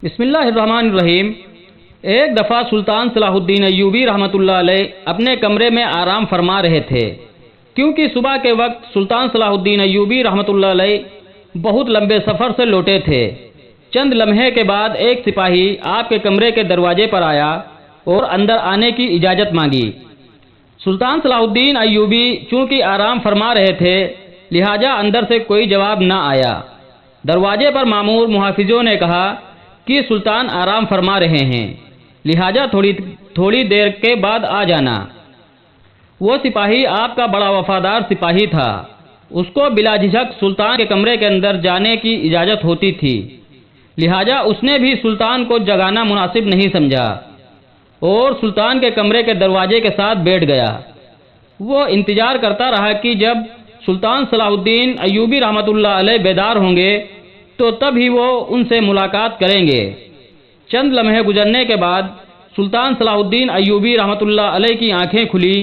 بسم اللہ الرحمن الرحیم۔ ایک دفعہ سلطان صلاح الدین ایوبی رحمۃ اللہ علیہ اپنے کمرے میں آرام فرما رہے تھے، کیونکہ صبح کے وقت سلطان صلاح الدین ایوبی رحمۃ اللہ علیہ بہت لمبے سفر سے لوٹے تھے۔ چند لمحے کے بعد ایک سپاہی آپ کے کمرے کے دروازے پر آیا اور اندر آنے کی اجازت مانگی۔ سلطان صلاح الدین ایوبی چونکہ آرام فرما رہے تھے، لہٰذا اندر سے کوئی جواب نہ آیا۔ دروازے پر مامور محافظوں نے کہا کہ سلطان آرام فرما رہے ہیں، لہٰذا تھوڑی دیر کے بعد آ جانا۔ وہ سپاہی آپ کا بڑا وفادار سپاہی تھا، اس کو بلا جھجک سلطان کے کمرے کے اندر جانے کی اجازت ہوتی تھی، لہٰذا اس نے بھی سلطان کو جگانا مناسب نہیں سمجھا اور سلطان کے کمرے کے دروازے کے ساتھ بیٹھ گیا۔ وہ انتظار کرتا رہا کہ جب سلطان صلاح الدین ایوبی رحمۃ اللہ علیہ بیدار ہوں گے تو تب ہی وہ ان سے ملاقات کریں گے۔ چند لمحے گزرنے کے بعد سلطان صلاح الدین ایوبی رحمۃ اللہ علیہ کی آنکھیں کھلی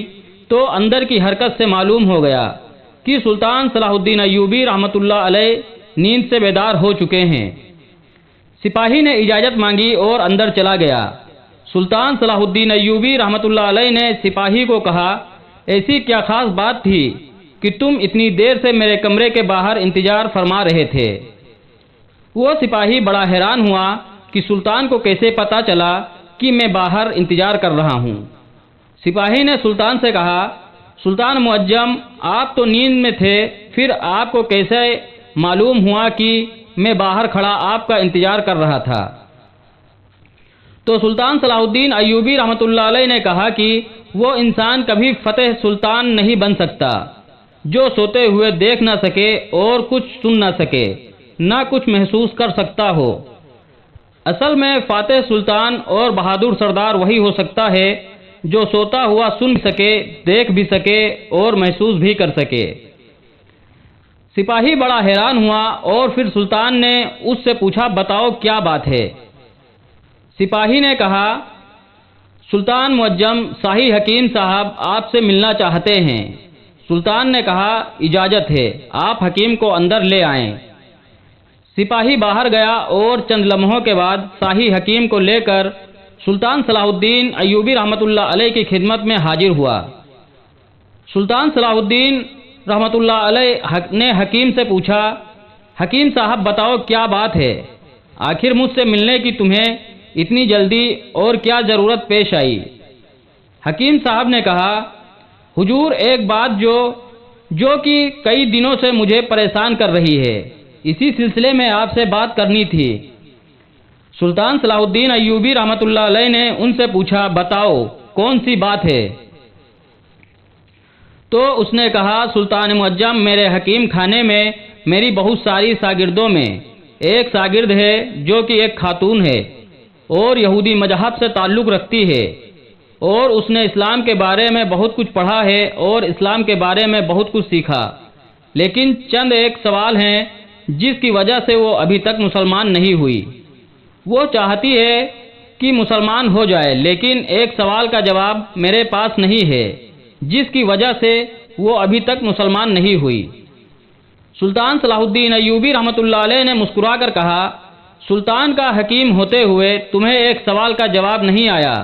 تو اندر کی حرکت سے معلوم ہو گیا کہ سلطان صلاح الدین ایوبی رحمۃ اللہ علیہ نیند سے بیدار ہو چکے ہیں۔ سپاہی نے اجازت مانگی اور اندر چلا گیا۔ سلطان صلاح الدین ایوبی رحمۃ اللہ علیہ نے سپاہی کو کہا، ایسی کیا خاص بات تھی کہ تم اتنی دیر سے میرے کمرے کے باہر انتظار فرما رہے تھے؟ وہ سپاہی بڑا حیران ہوا کہ سلطان کو کیسے پتہ چلا کہ میں باہر انتظار کر رہا ہوں۔ سپاہی نے سلطان سے کہا، سلطان معظم، آپ تو نیند میں تھے، پھر آپ کو کیسے معلوم ہوا کہ میں باہر کھڑا آپ کا انتظار کر رہا تھا؟ تو سلطان صلاح الدین ایوبی رحمۃ اللہ علیہ نے کہا کہ وہ انسان کبھی فتح سلطان نہیں بن سکتا جو سوتے ہوئے دیکھ نہ سکے اور کچھ سن نہ سکے، نہ کچھ محسوس کر سکتا ہو۔ اصل میں فاتح سلطان اور بہادر سردار وہی ہو سکتا ہے جو سوتا ہوا سن بھی سکے، دیکھ بھی سکے اور محسوس بھی کر سکے۔ سپاہی بڑا حیران ہوا اور پھر سلطان نے اس سے پوچھا، بتاؤ کیا بات ہے؟ سپاہی نے کہا، سلطان معظم، شاہی حکیم صاحب آپ سے ملنا چاہتے ہیں۔ سلطان نے کہا، اجازت ہے، آپ حکیم کو اندر لے آئیں۔ سپاہی باہر گیا اور چند لمحوں کے بعد شاہی حکیم کو لے کر سلطان صلاح الدین ایوبی رحمۃ اللہ علیہ کی خدمت میں حاضر ہوا۔ سلطان صلاح الدین رحمۃ اللہ علیہ نے حکیم سے پوچھا، حکیم صاحب بتاؤ کیا بات ہے؟ آخر مجھ سے ملنے کی تمہیں اتنی جلدی اور کیا ضرورت پیش آئی؟ حکیم صاحب نے کہا، حضور ایک بات جو کہ کئی دنوں سے مجھے پریشان کر رہی ہے، اسی سلسلے میں آپ سے بات کرنی تھی۔ سلطان صلاح الدین ایوبی رحمۃ اللہ علیہ نے ان سے پوچھا، بتاؤ کون سی بات ہے؟ تو اس نے کہا، سلطان معظم، میرے حکیم خانے میں میری بہت ساری شاگردوں میں ایک شاگرد ہے جو کہ ایک خاتون ہے اور یہودی مذہب سے تعلق رکھتی ہے، اور اس نے اسلام کے بارے میں بہت کچھ پڑھا ہے اور اسلام کے بارے میں بہت کچھ سیکھا، لیکن چند ایک سوال ہیں جس کی وجہ سے وہ ابھی تک مسلمان نہیں ہوئی۔ وہ چاہتی ہے کہ مسلمان ہو جائے، لیکن ایک سوال کا جواب میرے پاس نہیں ہے جس کی وجہ سے وہ ابھی تک مسلمان نہیں ہوئی۔ سلطان صلاح الدین ایوبی رحمۃ اللہ علیہ نے مسکرا کر کہا، سلطان کا حکیم ہوتے ہوئے تمہیں ایک سوال کا جواب نہیں آیا،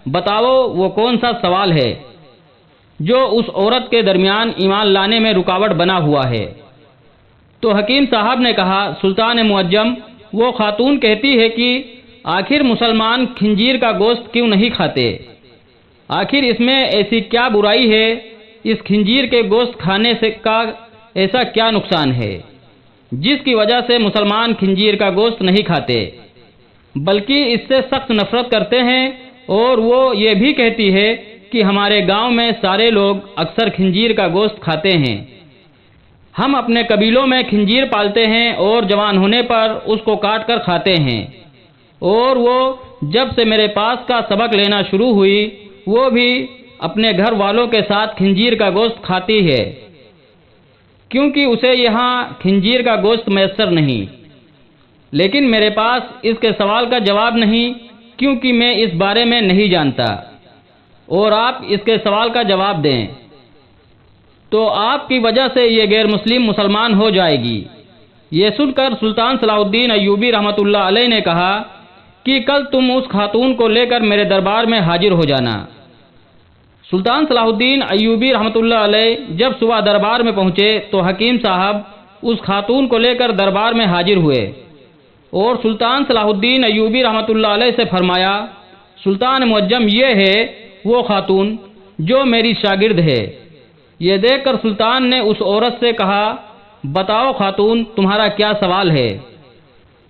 بتاؤ وہ کون سا سوال ہے جو اس عورت کے درمیان ایمان لانے میں رکاوٹ بنا ہوا ہے؟ تو حکیم صاحب نے کہا، سلطان معظم، وہ خاتون کہتی ہے کہ آخر مسلمان خنزیر کا گوشت کیوں نہیں کھاتے؟ آخر اس میں ایسی کیا برائی ہے؟ اس خنزیر کے گوشت کھانے سے کا ایسا کیا نقصان ہے جس کی وجہ سے مسلمان خنزیر کا گوشت نہیں کھاتے، بلکہ اس سے سخت نفرت کرتے ہیں؟ اور وہ یہ بھی کہتی ہے کہ ہمارے گاؤں میں سارے لوگ اکثر خنزیر کا گوشت کھاتے ہیں، ہم اپنے قبیلوں میں خنزیر پالتے ہیں اور جوان ہونے پر اس کو کاٹ کر کھاتے ہیں، اور وہ جب سے میرے پاس کا سبق لینا شروع ہوئی وہ بھی اپنے گھر والوں کے ساتھ خنزیر کا گوشت کھاتی ہے، کیونکہ اسے یہاں خنزیر کا گوشت میسر نہیں۔ لیکن میرے پاس اس کے سوال کا جواب نہیں، کیونکہ میں اس بارے میں نہیں جانتا، اور آپ اس کے سوال کا جواب دیں تو آپ کی وجہ سے یہ غیر مسلم مسلمان ہو جائے گی۔ یہ سن کر سلطان صلاح الدین ایوبی رحمۃ اللہ علیہ نے کہا، کہ کل تم اس خاتون کو لے کر میرے دربار میں حاضر ہو جانا۔ سلطان صلاح الدین ایوبی رحمۃ اللہ علیہ جب صبح دربار میں پہنچے تو حکیم صاحب اس خاتون کو لے کر دربار میں حاضر ہوئے اور سلطان صلاح الدین ایوبی رحمۃ اللہ علیہ سے فرمایا، سلطان معظم، یہ ہے وہ خاتون جو میری شاگرد ہے۔ یہ دیکھ کر سلطان نے اس عورت سے کہا، بتاؤ خاتون، تمہارا کیا سوال ہے؟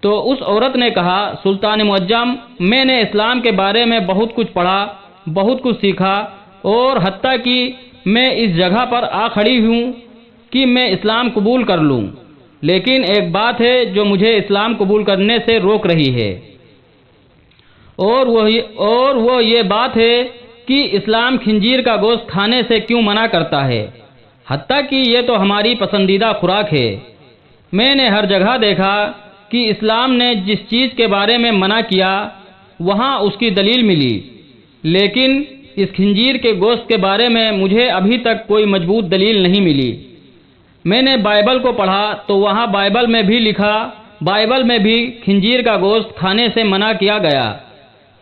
تو اس عورت نے کہا، سلطان معظم، میں نے اسلام کے بارے میں بہت کچھ پڑھا، بہت کچھ سیکھا، اور حتیٰ کہ میں اس جگہ پر آ کھڑی ہوں کہ میں اسلام قبول کر لوں، لیکن ایک بات ہے جو مجھے اسلام قبول کرنے سے روک رہی ہے، اور وہ یہ بات ہے کہ اسلام خنزیر کا گوشت کھانے سے کیوں منع کرتا ہے، حتیٰ کہ یہ تو ہماری پسندیدہ خوراک ہے۔ میں نے ہر جگہ دیکھا کہ اسلام نے جس چیز کے بارے میں منع کیا وہاں اس کی دلیل ملی، لیکن اس خنزیر کے گوشت کے بارے میں مجھے ابھی تک کوئی مضبوط دلیل نہیں ملی۔ میں نے بائبل کو پڑھا تو وہاں بائبل میں بھی لکھا، بائبل میں بھی خنزیر کا گوشت کھانے سے منع کیا گیا،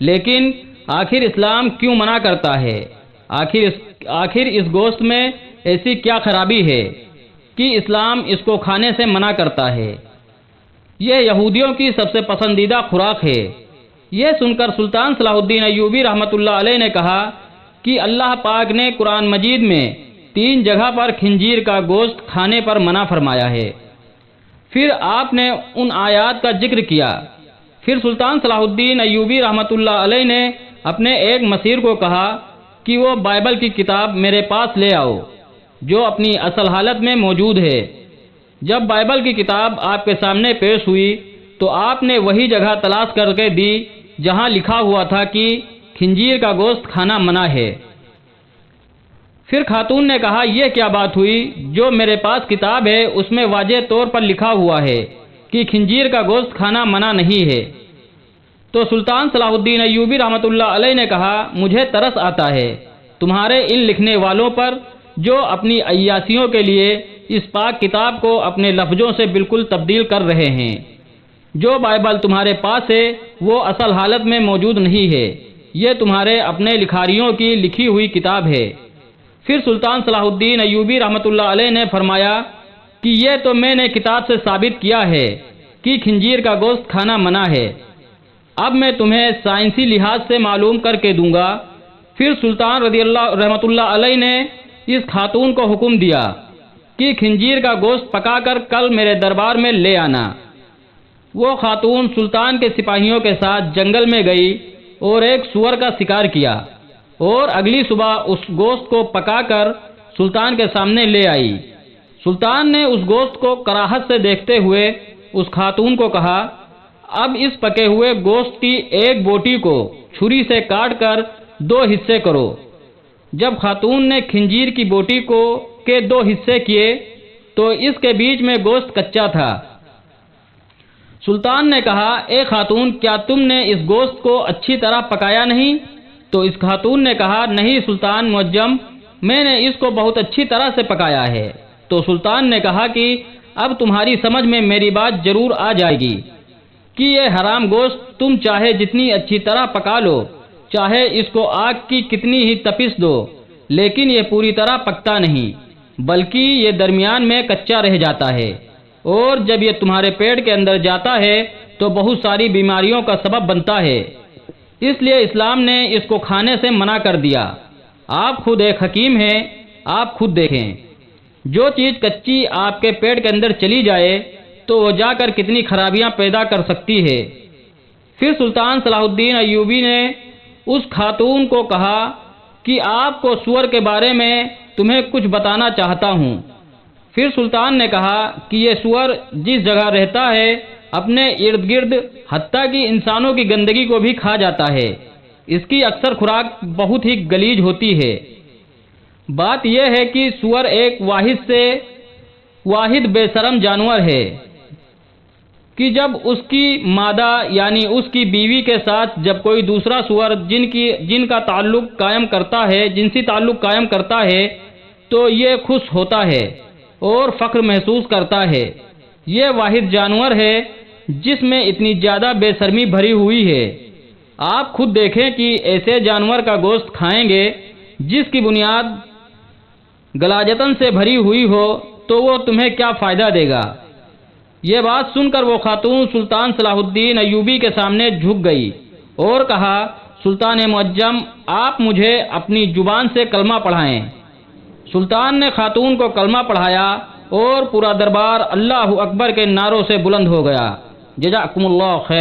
لیکن آخر اسلام کیوں منع کرتا ہے؟ آخر اس گوشت میں ایسی کیا خرابی ہے کہ اسلام اس کو کھانے سے منع کرتا ہے؟ یہ یہودیوں کی سب سے پسندیدہ خوراک ہے۔ یہ سن کر سلطان صلاح الدین ایوبی رحمۃ اللہ علیہ نے کہا کہ اللہ پاک نے قرآن مجید میں 3 جگہ پر خنزیر کا گوشت کھانے پر منع فرمایا ہے۔ پھر آپ نے ان آیات کا ذکر کیا۔ پھر سلطان صلاح الدین ایوبی رحمۃ اللہ علیہ نے اپنے ایک مسیر کو کہا کہ وہ بائبل کی کتاب میرے پاس لے آؤ جو اپنی اصل حالت میں موجود ہے۔ جب بائبل کی کتاب آپ کے سامنے پیش ہوئی تو آپ نے وہی جگہ تلاش کر کے دی جہاں لکھا ہوا تھا کہ خنزیر کا گوشت کھانا منع ہے۔ پھر خاتون نے کہا، یہ کیا بات ہوئی؟ جو میرے پاس کتاب ہے اس میں واضح طور پر لکھا ہوا ہے کہ خنزیر کا گوشت کھانا منع نہیں ہے۔ تو سلطان صلاح الدین ایوبی رحمۃ اللہ علیہ نے کہا، مجھے ترس آتا ہے تمہارے ان لکھنے والوں پر جو اپنی عیاشیوں کے لیے اس پاک کتاب کو اپنے لفظوں سے بالکل تبدیل کر رہے ہیں۔ جو بائبل تمہارے پاس ہے وہ اصل حالت میں موجود نہیں ہے، یہ تمہارے اپنے لکھاریوں کی لکھی ہوئی کتاب ہے۔ پھر سلطان صلاح الدین ایوبی رحمۃ اللہ علیہ نے فرمایا کہ یہ تو میں نے کتاب سے ثابت کیا ہے کہ خنزیر کا گوشت کھانا منع ہے، اب میں تمہیں سائنسی لحاظ سے معلوم کر کے دوں گا۔ پھر سلطان رحمۃ اللہ علیہ نے اس خاتون کو حکم دیا کہ خنزیر کا گوشت پکا کر کل میرے دربار میں لے آنا۔ وہ خاتون سلطان کے سپاہیوں کے ساتھ جنگل میں گئی اور ایک سور کا شکار کیا اور اگلی صبح اس گوشت کو پکا کر سلطان کے سامنے لے آئی۔ سلطان نے اس گوشت کو کراہت سے دیکھتے ہوئے اس خاتون کو کہا، اب اس پکے ہوئے گوشت کی ایک بوٹی کو چھری سے کاٹ کر 2 حصے کرو۔ جب خاتون نے خنزیر کی بوٹی کے 2 حصے کیے تو اس کے بیچ میں گوشت کچا تھا۔ سلطان نے کہا، اے خاتون، کیا تم نے اس گوشت کو اچھی طرح پکایا نہیں؟ تو اس خاتون نے کہا، نہیں سلطان معظم، میں نے اس کو بہت اچھی طرح سے پکایا ہے۔ تو سلطان نے کہا کہ اب تمہاری سمجھ میں میری بات ضرور آ جائے گی کہ یہ حرام گوشت تم چاہے جتنی اچھی طرح پکا لو، چاہے اس کو آگ کی کتنی ہی تپش دو، لیکن یہ پوری طرح پکتا نہیں بلکہ یہ درمیان میں کچا رہ جاتا ہے، اور جب یہ تمہارے پیٹ کے اندر جاتا ہے تو بہت ساری بیماریوں کا سبب بنتا ہے۔ اس لیے اسلام نے اس کو کھانے سے منع کر دیا۔ آپ خود ایک حکیم ہیں، آپ خود دیکھیں، جو چیز کچی آپ کے پیٹ کے اندر چلی جائے تو وہ جا کر کتنی خرابیاں پیدا کر سکتی ہے۔ پھر سلطان صلاح الدین ایوبی نے اس خاتون کو کہا کہ آپ کو سور کے بارے میں تمہیں کچھ بتانا چاہتا ہوں۔ پھر سلطان نے کہا کہ یہ سور جس جگہ رہتا ہے اپنے ارد گرد حتیٰ کہ انسانوں کی گندگی کو بھی کھا جاتا ہے، اس کی اکثر خوراک بہت ہی غلیظ ہوتی ہے۔ بات یہ ہے کہ سور ایک واحد بے شرم جانور ہے کہ جب اس کی مادہ یعنی اس کی بیوی کے ساتھ جب کوئی دوسرا سور جن کا تعلق قائم کرتا ہے، جنسی تعلق قائم کرتا ہے تو یہ خوش ہوتا ہے اور فخر محسوس کرتا ہے۔ یہ واحد جانور ہے جس میں اتنی زیادہ بے شرمی بھری ہوئی ہے۔ آپ خود دیکھیں کہ ایسے جانور کا گوشت کھائیں گے جس کی بنیاد غلاظتن سے بھری ہوئی ہو تو وہ تمہیں کیا فائدہ دے گا۔ یہ بات سن کر وہ خاتون سلطان صلاح الدین ایوبی کے سامنے جھک گئی اور کہا، سلطان معظم، آپ مجھے اپنی زبان سے کلمہ پڑھائیں۔ سلطان نے خاتون کو کلمہ پڑھایا اور پورا دربار اللہ اکبر کے نعروں سے بلند ہو گیا۔ جزاکم اللہ خیر۔